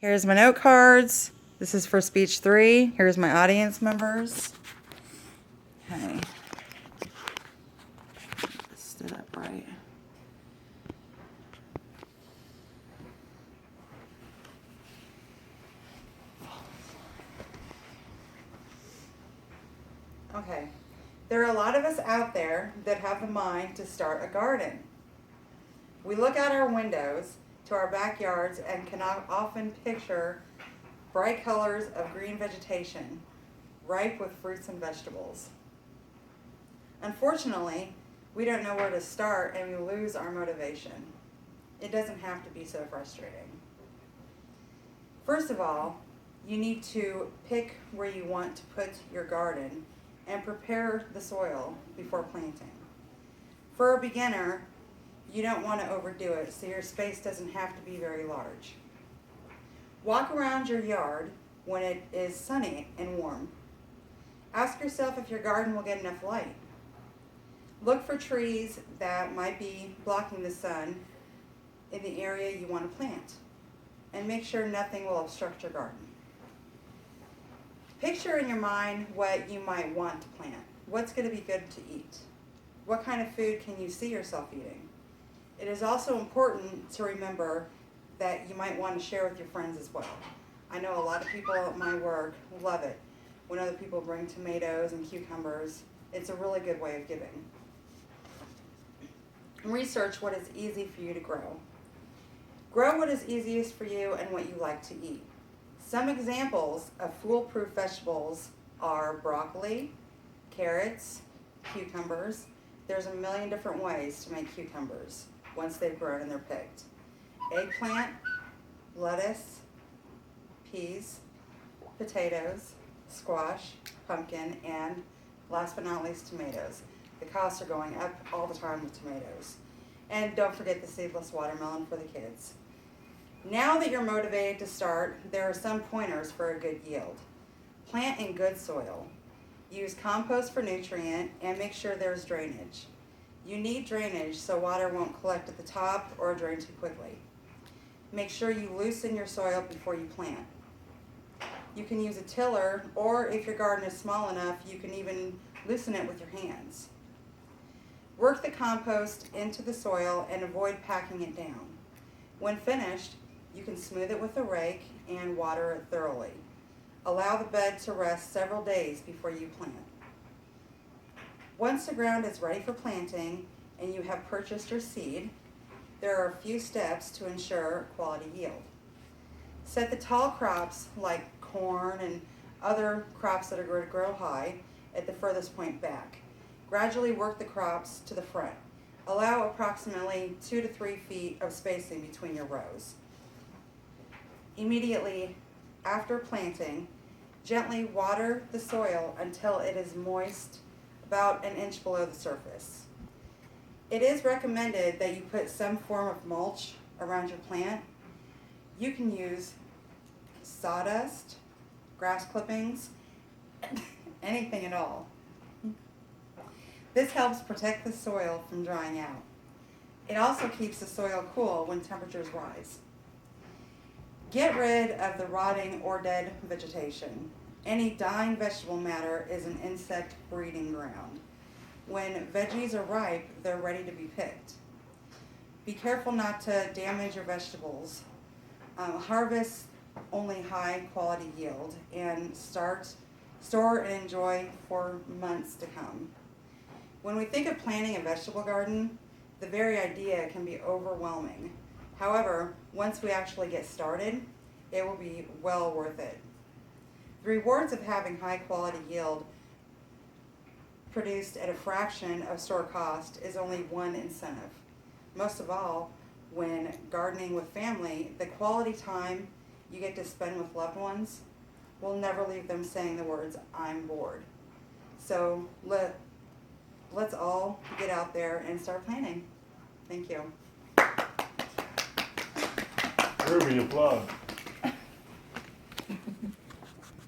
Here's my note cards. This is for speech 3. Here's my audience members. Okay. Stood up right. Okay. There are a lot of us out there that have the mind to start a garden. We look out our windows to our backyards and can often picture bright colors of green vegetation, ripe with fruits and vegetables. Unfortunately, we don't know where to start and we lose our motivation. It doesn't have to be so frustrating. First of all, you need to pick where you want to put your garden and prepare the soil before planting. For a beginner, you don't want to overdo it, so your space doesn't have to be very large. Walk around your yard when it is sunny and warm. Ask yourself if your garden will get enough light. Look for trees that might be blocking the sun in the area you want to plant, and make sure nothing will obstruct your garden. Picture in your mind what you might want to plant. What's going to be good to eat? What kind of food can you see yourself eating? It is also important to remember that you might want to share with your friends as well. I know a lot of people at my work love it when other people bring tomatoes and cucumbers. It's a really good way of giving. Research what is easy for you to grow. Grow what is easiest for you and what you like to eat. Some examples of foolproof vegetables are broccoli, carrots, cucumbers. There's a million different ways to make cucumbers once they've grown and they're picked. Eggplant, lettuce, peas, potatoes, squash, pumpkin, and last but not least, tomatoes. The costs are going up all the time with tomatoes. And don't forget the seedless watermelon for the kids. Now that you're motivated to start, there are some pointers for a good yield. Plant in good soil. Use compost for nutrient and make sure there's drainage. You need drainage so water won't collect at the top or drain too quickly. Make sure you loosen your soil before you plant. You can use a tiller, or if your garden is small enough, you can even loosen it with your hands. Work the compost into the soil and avoid packing it down. When finished, you can smooth it with a rake and water it thoroughly. Allow the bed to rest several days before you plant. Once the ground is ready for planting and you have purchased your seed, there are a few steps to ensure quality yield. Set the tall crops like corn and other crops that are going to grow high at the furthest point back. Gradually work the crops to the front. Allow approximately 2 to 3 feet of spacing between your rows. Immediately after planting, gently water the soil until it is moist about an inch below the surface. It is recommended that you put some form of mulch around your plant. You can use sawdust, grass clippings, anything at all. This helps protect the soil from drying out. It also keeps the soil cool when temperatures rise. Get rid of the rotting or dead vegetation. Any dying vegetable matter is an insect breeding ground. When veggies are ripe, they're ready to be picked. Be careful not to damage your vegetables. Harvest only high quality yield and store and enjoy for months to come. When we think of planting a vegetable garden, the very idea can be overwhelming. However, once we actually get started, it will be well worth it. The rewards of having high quality yield produced at a fraction of store cost is only one incentive. Most of all, when gardening with family, the quality time you get to spend with loved ones will never leave them saying the words, "I'm bored." So let's all get out there and start planting. Thank you. Ruby, applause.